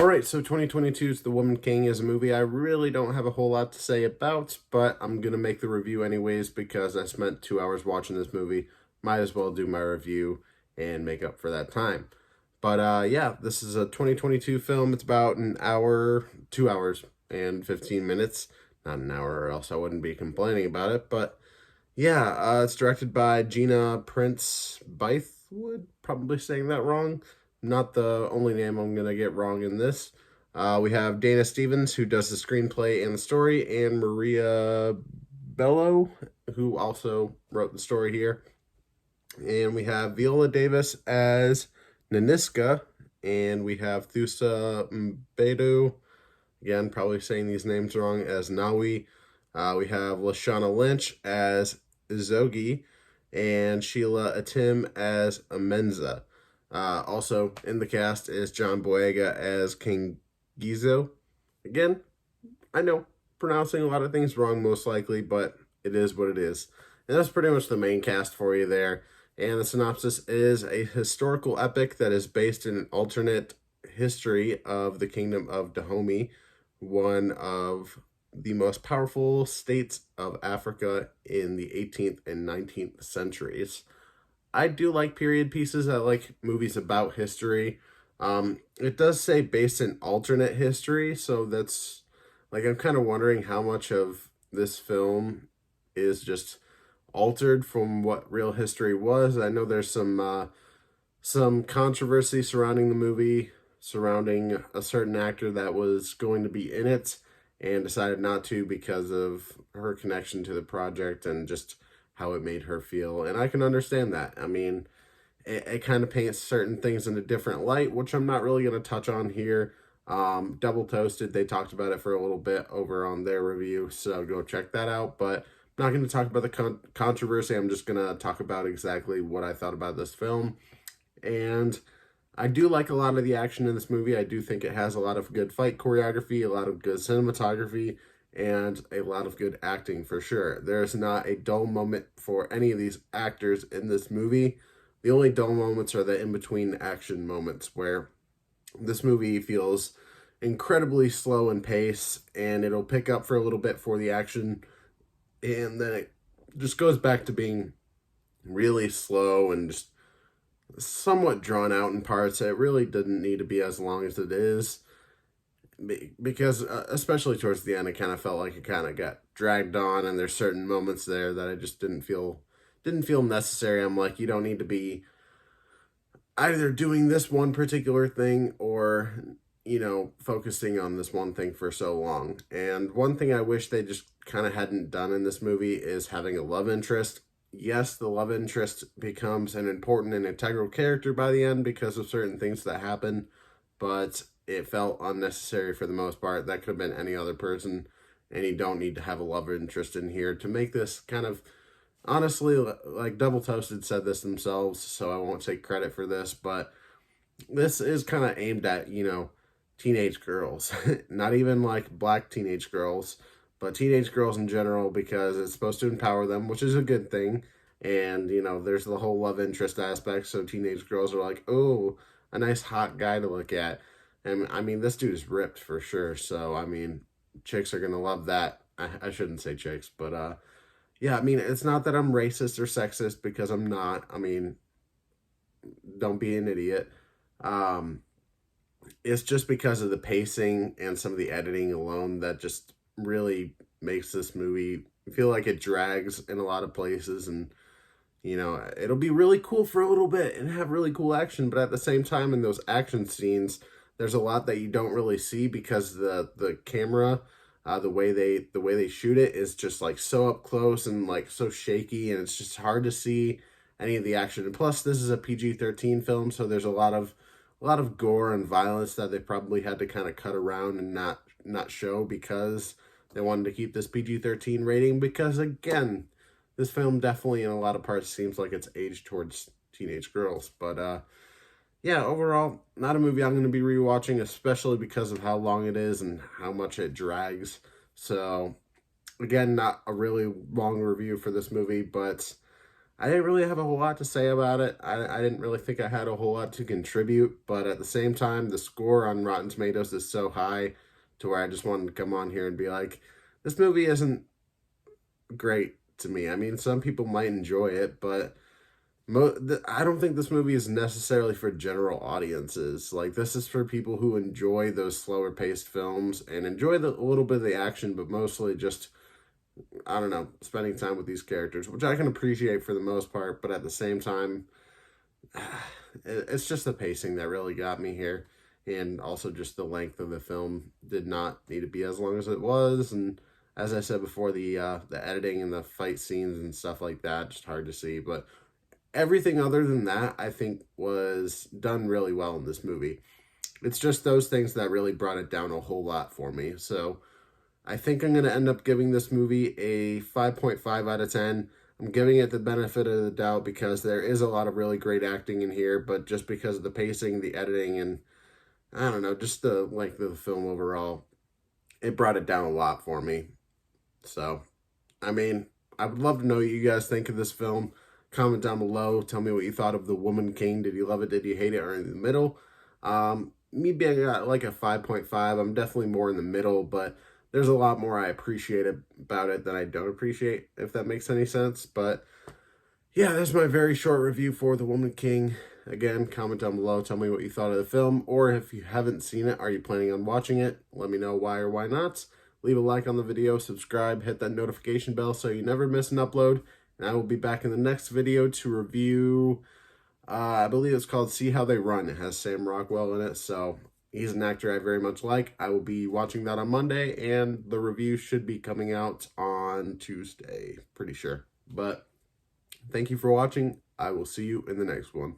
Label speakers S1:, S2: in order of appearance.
S1: All right, so 2022's The Woman King is a movie I really don't have a whole lot to say about, but I'm going to make the review anyways because I spent 2 hours watching this movie. Might as well do my review and make up for that time. But yeah, this is a 2022 film. It's about an hour, 2 hours and 15 minutes. Not an hour, or else I wouldn't be complaining about it. But yeah, it's directed by Gina Prince Bythewood. Probably saying that wrong. Not the only name I'm going to get wrong in this. We have Dana Stevens, who does the screenplay and the story, and Maria Bello, who also wrote the story here. And we have Viola Davis as Naniska, and we have Thusa Mbedu, again, probably saying these names wrong, as Nawi. We have Lashana Lynch as Izogi, and Sheila Atim as Amenza. Also in the cast is John Boyega as King Gizo. Again, I know, pronouncing a lot of things wrong most likely, but it is what it is. And that's pretty much the main cast for you there. And the synopsis is a historical epic that is based in an alternate history of the Kingdom of Dahomey, one of the most powerful states of Africa in the 18th and 19th centuries. I do like period pieces. I like movies about history. It does say based in alternate history, so that's like I'm kind of wondering how much of this film is just altered from what real history was. I know there's some controversy surrounding the movie, surrounding a certain actor that was going to be in it and decided not to because of her connection to the project and just how it made her feel. And I can understand that. I mean, it kind of paints certain things in a different light, which I'm not really going to touch on here. Double Toasted, they talked about it for a little bit over on their review, so go check that out. But I'm not going to talk about the controversy. I'm just going to talk about exactly what I thought about this film. And I do like a lot of the action in this movie. I do think it has a lot of good fight choreography, a lot of good cinematography, and a lot of good acting for sure. There's not a dull moment for any of these actors in this movie. The only dull moments are the in-between action moments where this movie feels incredibly slow in pace, and it'll pick up for a little bit for the action, and then it just goes back to being really slow and just somewhat drawn out in parts. It really didn't need to be as long as it is, because especially towards the end, it kind of felt like it kind of got dragged on, and there's certain moments there that I just didn't feel necessary. I'm like, you don't need to be either doing this one particular thing or focusing on this one thing for so long. And one thing I wish they just kind of hadn't done in this movie is having a love interest. Yes, the love interest becomes an important and integral character by the end because of certain things that happen, but it felt unnecessary for the most part. That could have been any other person, and you don't need to have a love interest in here to make this kind of, honestly, like Double Toasted said this themselves, so I won't take credit for this, but this is kind of aimed at, teenage girls. Not even like black teenage girls, but teenage girls in general, because it's supposed to empower them, which is a good thing. And, there's the whole love interest aspect, so teenage girls are like, oh, a nice hot guy to look at. And, I mean, this dude is ripped for sure, so, I mean, chicks are going to love that. I shouldn't say chicks, but, yeah, I mean, it's not that I'm racist or sexist, because I'm not. I mean, don't be an idiot. It's just because of the pacing and some of the editing alone that just really makes this movie feel like it drags in a lot of places. And it'll be really cool for a little bit and have really cool action, but at the same time, in those action scenes, there's a lot that you don't really see because the camera, the way they shoot it is just like so up close and like so shaky, and it's just hard to see any of the action. And plus, this is a PG-13 film, so there's a lot of gore and violence that they probably had to kind of cut around and not show because they wanted to keep this PG-13 rating. Because again, this film definitely in a lot of parts seems like it's aged towards teenage girls. But yeah, overall, not a movie I'm going to be rewatching, especially because of how long it is and how much it drags. So again, not a really long review for this movie, but I didn't really have a whole lot to say about it. I didn't really think I had a whole lot to contribute, but at the same time, the score on Rotten Tomatoes is so high to where I just wanted to come on here and be like, this movie isn't great to me. I mean, some people might enjoy it, but I don't think this movie is necessarily for general audiences. Like, this is for people who enjoy those slower paced films and enjoy a little bit of the action, but mostly just, I don't know, spending time with these characters, which I can appreciate for the most part, but at the same time, it's just the pacing that really got me here. And also just the length of the film did not need to be as long as it was. And as I said before, the editing and the fight scenes and stuff like that, just hard to see. But everything other than that, I think, was done really well in this movie. It's just those things that really brought it down a whole lot for me. So I think I'm going to end up giving this movie a 5.5 out of 10. I'm giving it the benefit of the doubt because there is a lot of really great acting in here, but just because of the pacing, the editing, and I don't know, just the length of the film overall, it brought it down a lot for me. So, I mean, I would love to know what you guys think of this film. Comment down below. Tell me what you thought of The Woman King. Did you love it? Did you hate it? Or in the middle? Me being like a 5.5, I'm definitely more in the middle, but there's a lot more I appreciate about it than I don't appreciate, if that makes any sense. But yeah, that's my very short review for The Woman King. Again, comment down below. Tell me what you thought of the film, or if you haven't seen it, are you planning on watching it? Let me know why or why not. Leave a like on the video, subscribe, hit that notification bell so you never miss an upload. And I will be back in the next video to review, I believe it's called See How They Run. It has Sam Rockwell in it, so he's an actor I very much like. I will be watching that on Monday, and the review should be coming out on Tuesday, pretty sure. But thank you for watching. I will see you in the next one.